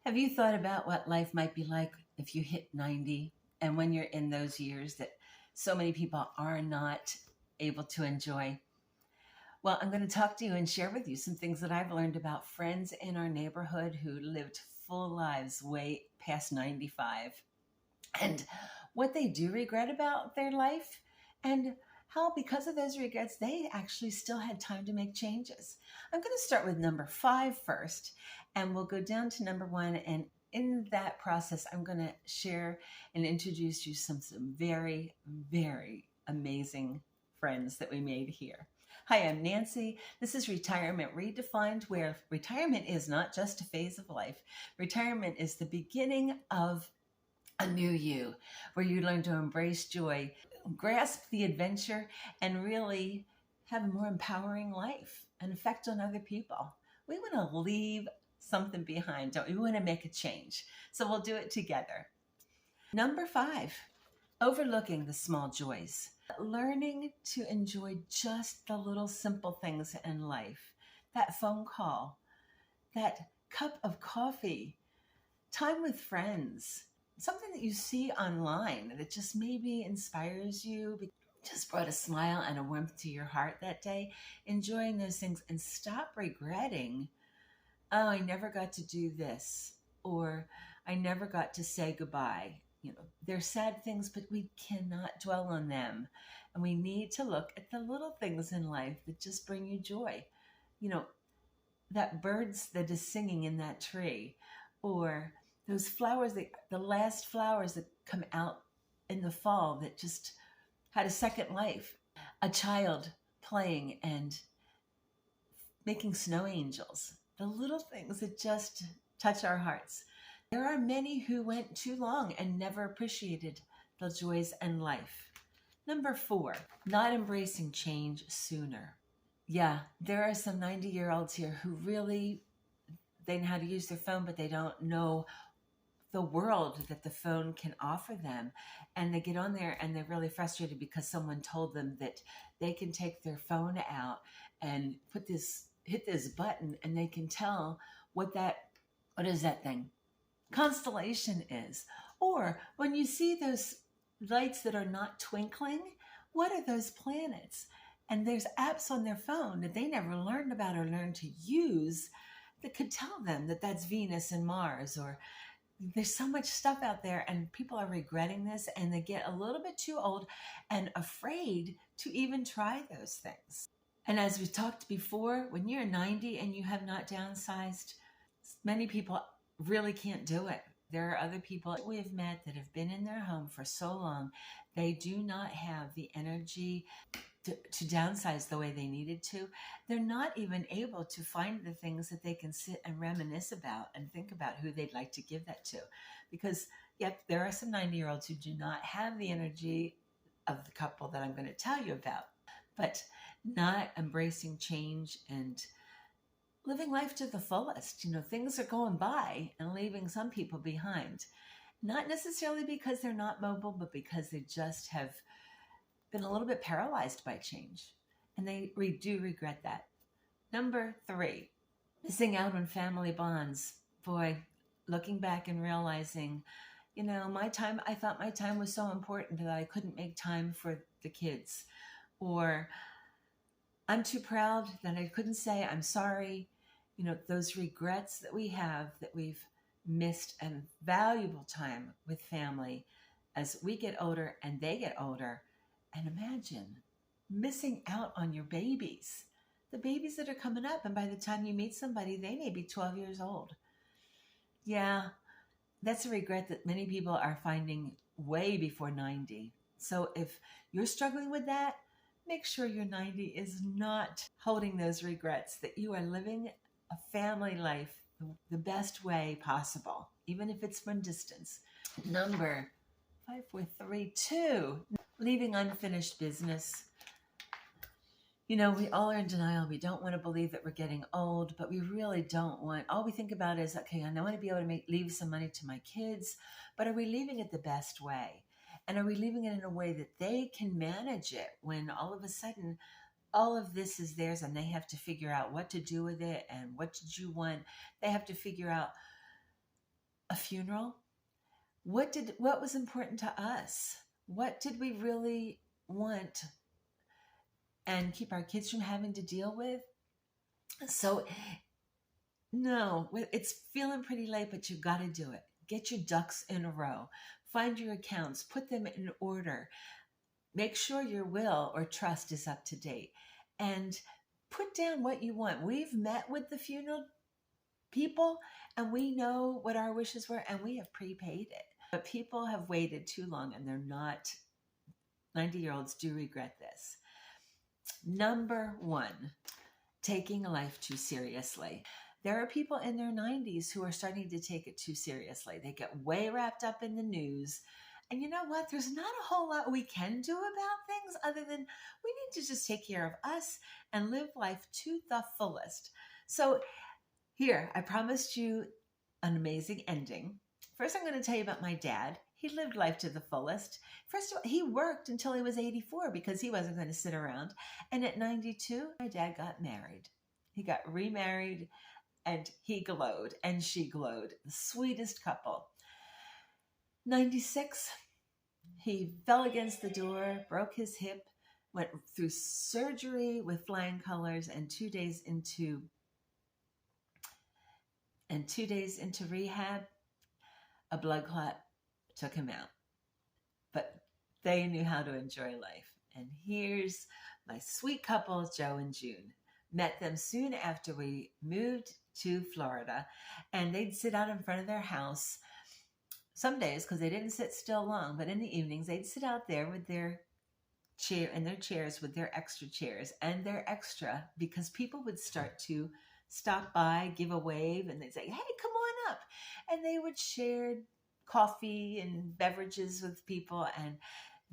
Have you thought about what life might be like if you hit 90 and when you're in those years that so many people are not able to enjoy? Well, I'm going to talk to you and share with you some things that I've learned about friends in our neighborhood who lived full lives way past 95 and what they do regret about their life and how, because of those regrets, they actually still had time to make changes. I'm going to start with number 5 first, and we'll go down to number 1. And in that process, I'm going to share and introduce you some very, very amazing friends that we made here. Hi, I'm Nancy. This is Retirement Redefined, where retirement is not just a phase of life. Retirement is the beginning of a new you, where you learn to embrace joy, grasp the adventure, and really have a more empowering life and effect on other people. We want to leave something behind, don't we? We want to make a change. So we'll do it together. Number 5, overlooking the small joys. Learning to enjoy just the little simple things in life. That phone call, that cup of coffee, time with friends, something that you see online that just maybe inspires you, just brought a smile and a warmth to your heart that day. Enjoying those things and stop regretting, oh, I never got to do this, or I never got to say goodbye. They're sad things, but we cannot dwell on them. And we need to look at the little things in life that just bring you joy. That birds that is singing in that tree, or those flowers, the last flowers that come out in the fall that just had a second life. A child playing and making snow angels. The little things that just touch our hearts. There are many who went too long and never appreciated the joys in life. Number 4, not embracing change sooner. Yeah, there are some 90-year-olds here who really, they know how to use their phone, but they don't know the world that the phone can offer them. And they get on there and they're really frustrated because someone told them that they can take their phone out and hit this button, and they can tell what is that thing? Constellation is. Or when you see those lights that are not twinkling, what are those planets? And there's apps on their phone that they never learned about or learned to use that could tell them that that's Venus and Mars. Or there's so much stuff out there, and people are regretting this, and they get a little bit too old and afraid to even try those things. And as we talked before, when you're 90 and you have not downsized, many people really can't do it. There are other people that we have met that have been in their home for so long, they do not have the energy to downsize the way they needed to. They're not even able to find the things that they can sit and reminisce about and think about who they'd like to give that to. Because, yep, there are some 90-year-olds who do not have the energy of the couple that I'm going to tell you about, but not embracing change and living life to the fullest. Things are going by and leaving some people behind. Not necessarily because they're not mobile, but because they just have been a little bit paralyzed by change. And they do regret that. Number 3, missing out on family bonds. Boy, looking back and realizing, I thought my time was so important that I couldn't make time for the kids. Or I'm too proud that I couldn't say I'm sorry. Those regrets that we have, that we've missed a valuable time with family as we get older and they get older. And imagine missing out on your babies, the babies that are coming up. And by the time you meet somebody, they may be 12 years old. Yeah, that's a regret that many people are finding way before 90. So if you're struggling with that, make sure your 90 is not holding those regrets, that you are living a family life the best way possible, even if it's from distance. Number 5, 4, 3, 2, leaving unfinished business. We all are in denial. We don't want to believe that we're getting old, but we really don't want. All we think about is, okay, I want to be able to leave some money to my kids, but are we leaving it the best way? And are we leaving it in a way that they can manage it when all of a sudden all of this is theirs and they have to figure out what to do with it and what did you want? They have to figure out a funeral. What was important to us? What did we really want and keep our kids from having to deal with? So no, it's feeling pretty late, but you got to do it. Get your ducks in a row. Find your accounts, put them in order. Make sure your will or trust is up to date, and put down what you want. We've met with the funeral people and we know what our wishes were and we have prepaid it. But people have waited too long and they're not, 90-year-olds do regret this. Number one, taking life too seriously. There are people in their 90s who are starting to take it too seriously. They get way wrapped up in the news. And you know what? There's not a whole lot we can do about things other than we need to just take care of us and live life to the fullest. So here, I promised you an amazing ending. First, I'm going to tell you about my dad. He lived life to the fullest. First of all, he worked until he was 84 because he wasn't going to sit around. And at 92, my dad got married. He got remarried and he glowed and she glowed. The sweetest couple. 96, he fell against the door, broke his hip, went through surgery with flying colors, and 2 days into rehab, a blood clot took him out. But they knew how to enjoy life. And here's my sweet couple, Joe and June. Met them soon after we moved to Florida, and they'd sit out in front of their house some days because they didn't sit still long, but in the evenings they'd sit out there with their chairs with their extra chairs, and they're extra because people would start to stop by, give a wave, and they'd say, "Hey, come on up." And they would share coffee and beverages with people, and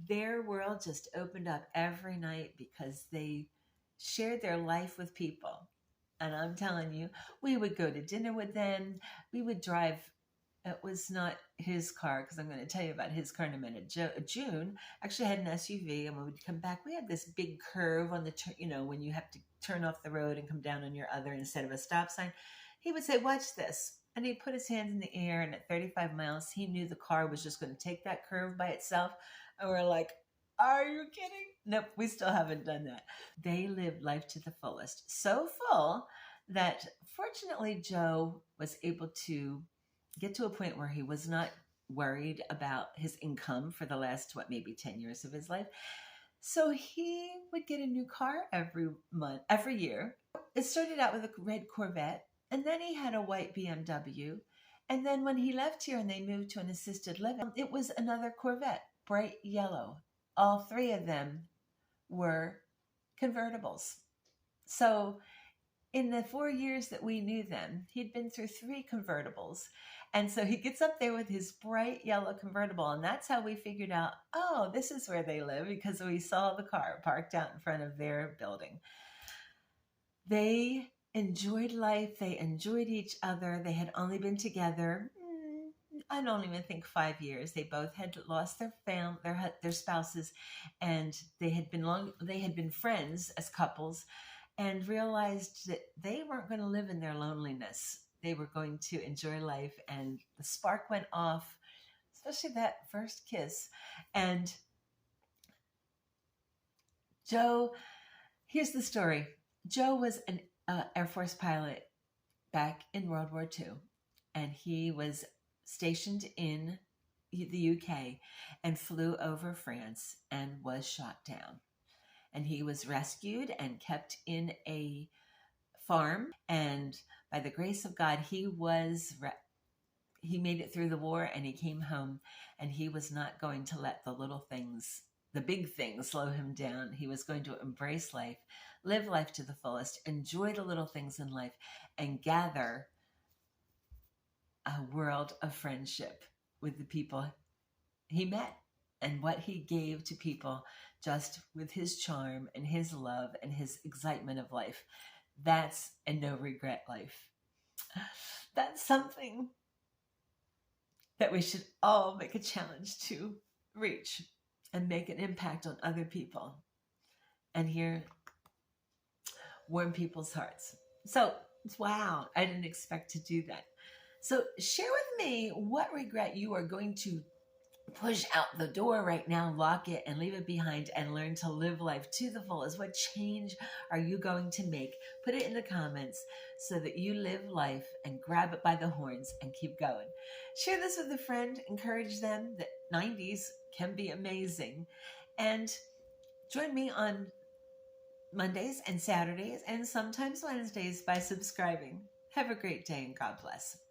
their world just opened up every night because they shared their life with people. And I'm telling you, we would go to dinner with them. We would drive. It was not his car, because I'm going to tell you about his car in a minute. June actually had an SUV, and when we'd come back, we had this big curve on the, when you have to turn off the road and come down on your other instead of a stop sign. He would say, "Watch this." And he'd put his hands in the air, and at 35 miles, he knew the car was just going to take that curve by itself. And we're like, "Are you kidding?" Nope, we still haven't done that. They lived life to the fullest. So full that fortunately Joe was able to get to a point where he was not worried about his income for the last, maybe 10 years of his life. So he would get a new car every year. It started out with a red Corvette, and then he had a white BMW. And then when he left here and they moved to an assisted living, it was another Corvette, bright yellow. All three of them were convertibles. So in the 4 years that we knew them, he'd been through 3 convertibles. And so he gets up there with his bright yellow convertible. And that's how we figured out, oh, this is where they live, because we saw the car parked out in front of their building. They enjoyed life. They enjoyed each other. They had only been together, I don't even think 5 years. They both had lost their spouses, and they had been friends as couples, and realized that they weren't going to live in their loneliness. They were going to enjoy life, and the spark went off, especially that first kiss. And Joe, here's the story. Joe was an Air Force pilot back in World War II, and he was stationed in the UK and flew over France and was shot down. And he was rescued and kept in a farm. And by the grace of God, he made it through the war, and he came home, and he was not going to let the big things slow him down. He was going to embrace life, live life to the fullest, enjoy the little things in life, and gather a world of friendship with the people he met, and what he gave to people just with his charm and his love and his excitement of life. That's a no regret life. That's something that we should all make a challenge to reach and make an impact on other people, and here warm people's hearts. So, wow, I didn't expect to do that. So share with me what regret you are going to push out the door right now, lock it and leave it behind, and learn to live life to the fullest. What change are you going to make? Put it in the comments so that you live life and grab it by the horns and keep going. Share this with a friend, encourage them that 90s can be amazing. And join me on Mondays and Saturdays and sometimes Wednesdays by subscribing. Have a great day and God bless.